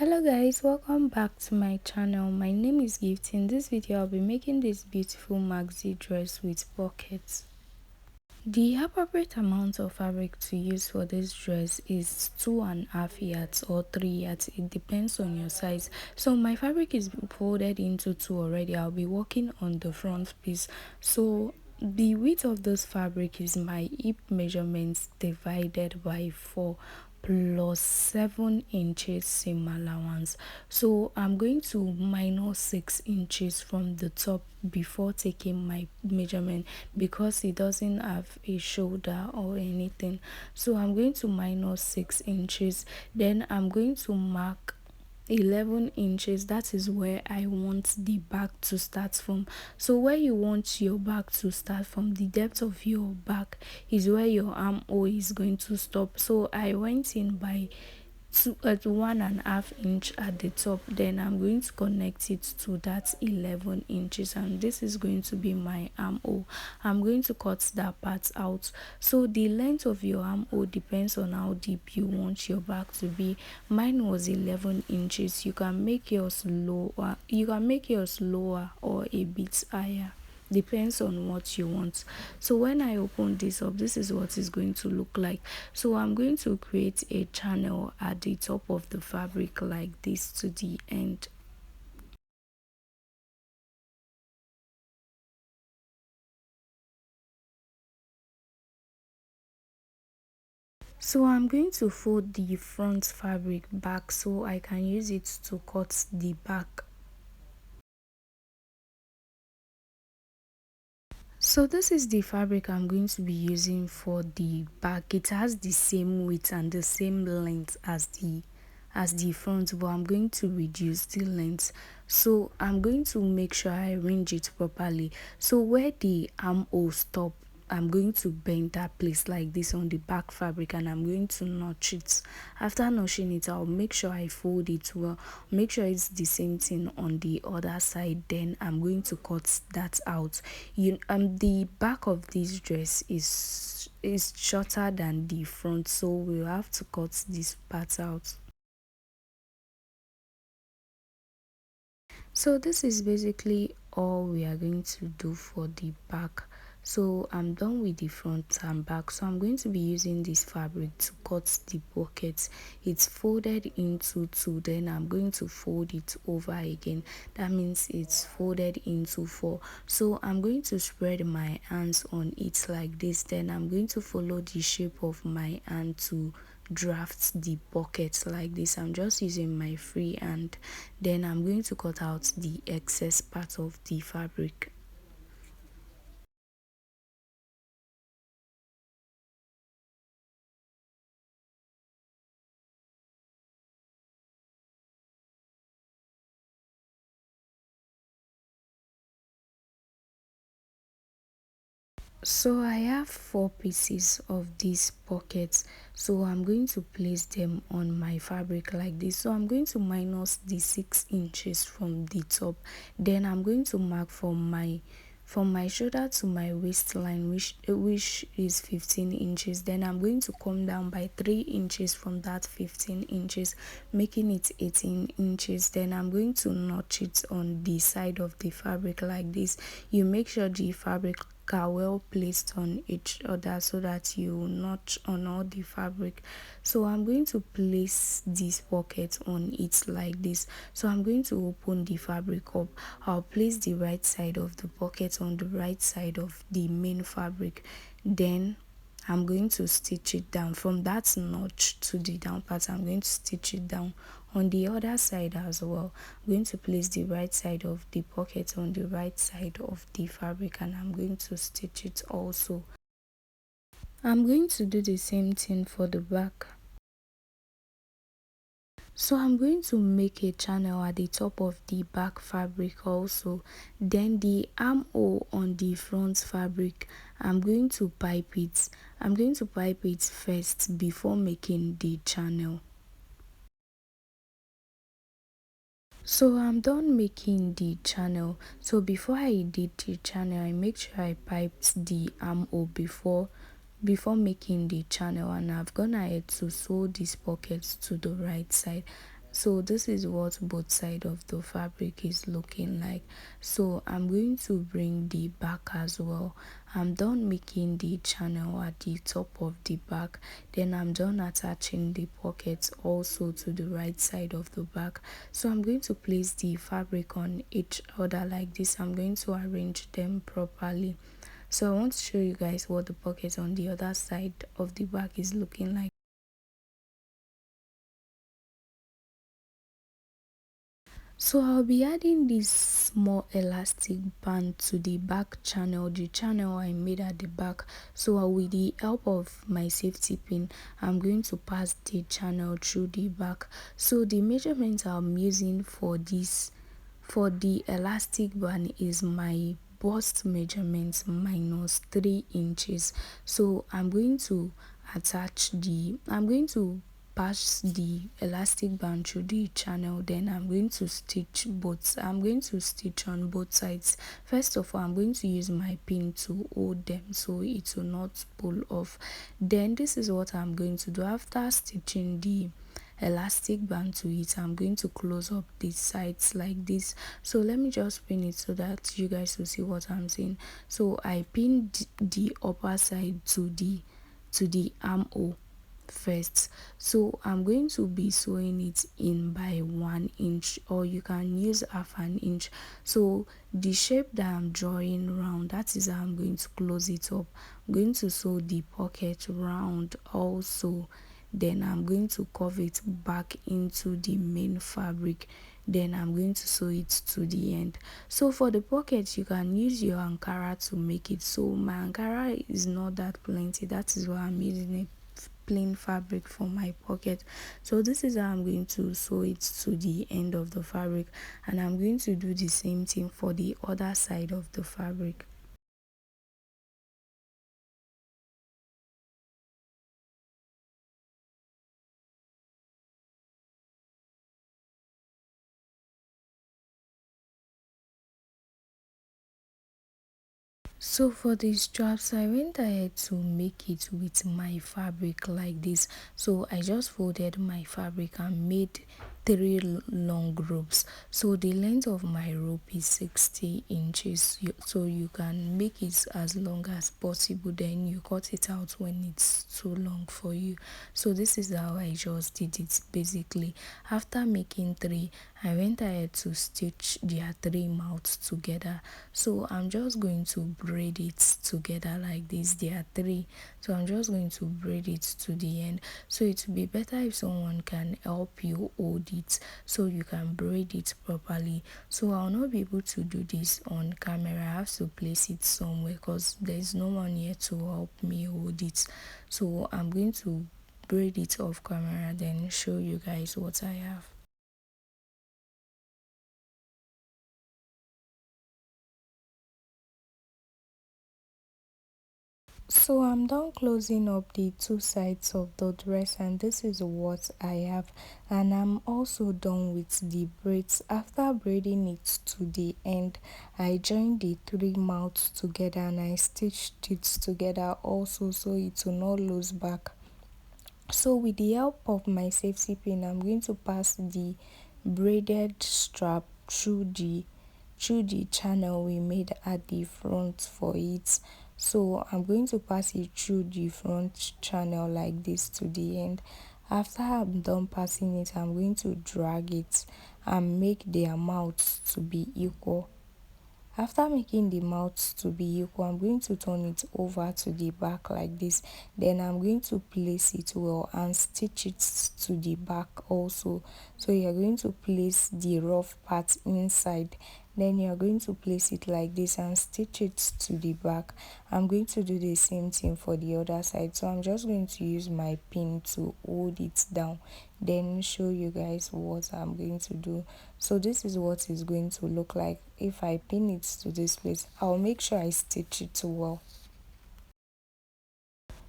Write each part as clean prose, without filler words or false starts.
Hello guys, welcome back to my channel. My name is Gift. In this video I'll be making this beautiful maxi dress with pockets. The appropriate amount of fabric to use for this dress is 2.5 yards or 3 yards. It depends on your size. So my fabric is folded into two already. I'll be working on the front piece. So the width of this fabric is my hip measurements divided by 4 plus 7 inches seam allowance. So I'm going to minus 6 inches from the top before taking my measurement because it doesn't have a shoulder or anything. So I'm going to minus 6 inches. Then I'm going to mark 11 inches. That is where I want the back to start from. So where you want your back to start from, the depth of your back is where your armhole is going to stop. So I went in by 1.5 inch at the top. Then I'm going to connect it to that 11 inches, and this is going to be my armhole. I'm going to cut that part out. So the length of your armhole depends on how deep you want your back to be. Mine was 11 inches. You can make yours lower, or a bit higher, depends on what you want. So when I open this up, this is what it's going to look like. So I'm going to create a channel at the top of the fabric like this to the end. So I'm going to fold the front fabric back so I can use it to cut the back. So this is the fabric I'm going to be using for the back. It has the same width and the same length as the front, but I'm going to reduce the length. So I'm going to make sure I arrange it properly. So where the armhole stop, I'm going to bend that place like this on the back fabric, and I'm going to notch it. After notching it, I'll make sure I fold it well, make sure it's the same thing on the other side. Then I'm going to cut that out. The back of this dress is shorter than the front, so we'll have to cut this part out. So this is basically all we are going to do for the back. So I'm done with the front and back. So I'm going to be using this fabric to cut the pockets. It's folded into two, then I'm going to fold it over again. That means it's folded into four. So I'm going to spread my hands on it like this. Then I'm going to follow the shape of my hand to draft the pockets like this. I'm just using my free hand. Then I'm going to cut out the excess part of the fabric. So I have 4 pieces of these pockets, so I'm going to place them on my fabric like this. So I'm going to minus the 6 inches from the top. Then I'm going to mark from my shoulder to my waistline, which is 15 inches. Then I'm going to come down by 3 inches from that 15 inches, making it 18 inches. Then I'm going to notch it on the side of the fabric like this. You make sure the fabric are well placed on each other so that you notch on all the fabric. So I'm going to place this pocket on it like this. So I'm going to open the fabric up. I'll place the right side of the pocket on the right side of the main fabric. Then I'm going to stitch it down from that notch to the down part. I'm going to stitch it down on the other side as well. I'm going to place the right side of the pocket on the right side of the fabric, and I'm going to stitch it also. I'm going to do the same thing for the back. So I'm going to make a channel at the top of the back fabric also. Then the armhole on the front fabric, I'm going to pipe it. I'm going to pipe it first before making the channel. So I'm done making the channel. So before I did the channel, I make sure I piped the armhole before making the channel, and I've gone ahead to sew these pockets to the right side. So this is what both side of the fabric is looking like. So I'm going to bring the back as well. I'm done making the channel at the top of the back, then I'm done attaching the pockets also to the right side of the back. So I'm going to place the fabric on each other like this. I'm going to arrange them properly. So I want to show you guys what the pocket on the other side of the back is looking like. So I'll be adding this small elastic band to the back channel, the channel I made at the back. So with the help of my safety pin, I'm going to pass the channel through the back. So the measurement I'm using for this, for the elastic band, is my bust measurement minus 3 inches. So I'm going to pass the elastic band through the channel, then I'm going to stitch on both sides. First of all, I'm going to use my pin to hold them so it will not pull off. Then this is what I'm going to do. After stitching the elastic band to it, I'm going to close up the sides like this. So let me just pin it so that you guys will see what I'm saying. So I pinned the upper side to the armhole first. So I'm going to be sewing it in by 1 inch, or you can use half an inch. So the shape that I'm drawing round, that is how I'm going to close it up. I'm going to sew the pocket round also, then I'm going to curve it back into the main fabric, then I'm going to sew it to the end. So for the pocket, you can use your ankara to make it. So my ankara is not that plenty, that is why I'm using it plain fabric for my pocket. So this is how I'm going to sew it to the end of the fabric, and I'm going to do the same thing for the other side of the fabric. So for the straps, I went ahead to make it with my fabric like this. So I just folded my fabric and made three long ropes. So the length of my rope is 60 inches. So you can make it as long as possible, then you cut it out when it's too long for you. So this is how I just did it basically. After making three, I went ahead to stitch their three mouths together. So I'm just going to braid it together like this. There are three, so I'm just going to braid it to the end. So it would be better if someone can help you hold it so you can braid it properly. So I'll not be able to do this on camera. I have to place it somewhere because there's no one here to help me hold it. So I'm going to braid it off camera, then show you guys what I have. So I'm done closing up the two sides of the dress, and this is what I have, and I'm also done with the braids. After braiding it to the end, I joined the three mouths together and I stitched it together also so it will not lose back. So with the help of my safety pin, I'm going to pass the braided strap through the channel we made at the front for it. So I'm going to pass it through the front channel like this to the end. After I'm done passing it, I'm going to drag it and make their mouths to be equal. After making the mouth to be equal, I'm going to turn it over to the back like this. Then I'm going to place it well and stitch it to the back also. So you're going to place the rough part inside. Then you're going to place it like this and stitch it to the back. I'm going to do the same thing for the other side. So I'm just going to use my pin to hold it down, then show you guys what I'm going to do. So this is what it's going to look like. If I pin it to this place, I'll make sure I stitch it well.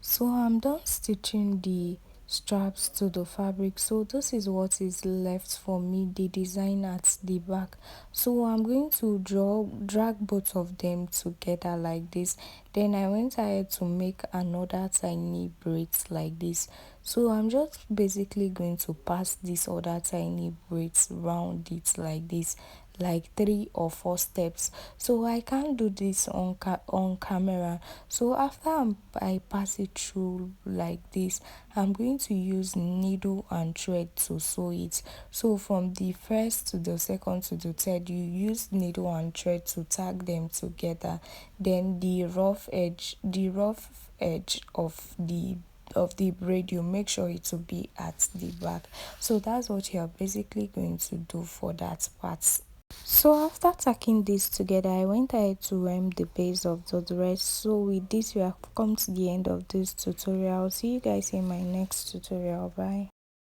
So I'm done stitching the straps to the fabric, so this is what is left for me, the design at the back. So I'm going to drag both of them together like this. Then I went ahead to make another tiny braids like this. So I'm just basically going to pass this other tiny braids round it like this, like 3 or 4 steps. So I can't do this on camera. So after I pass it through like this, I'm going to use needle and thread to sew it. So from the first to the second to the third, you use needle and thread to tag them together. Then the rough edge of the braid, you make sure it will be at the back. So that's what you are basically going to do for that part. So after tacking this together, I went ahead to hem the base of the dress. So with this, we have come to the end of this tutorial. See you guys in my next tutorial. Bye.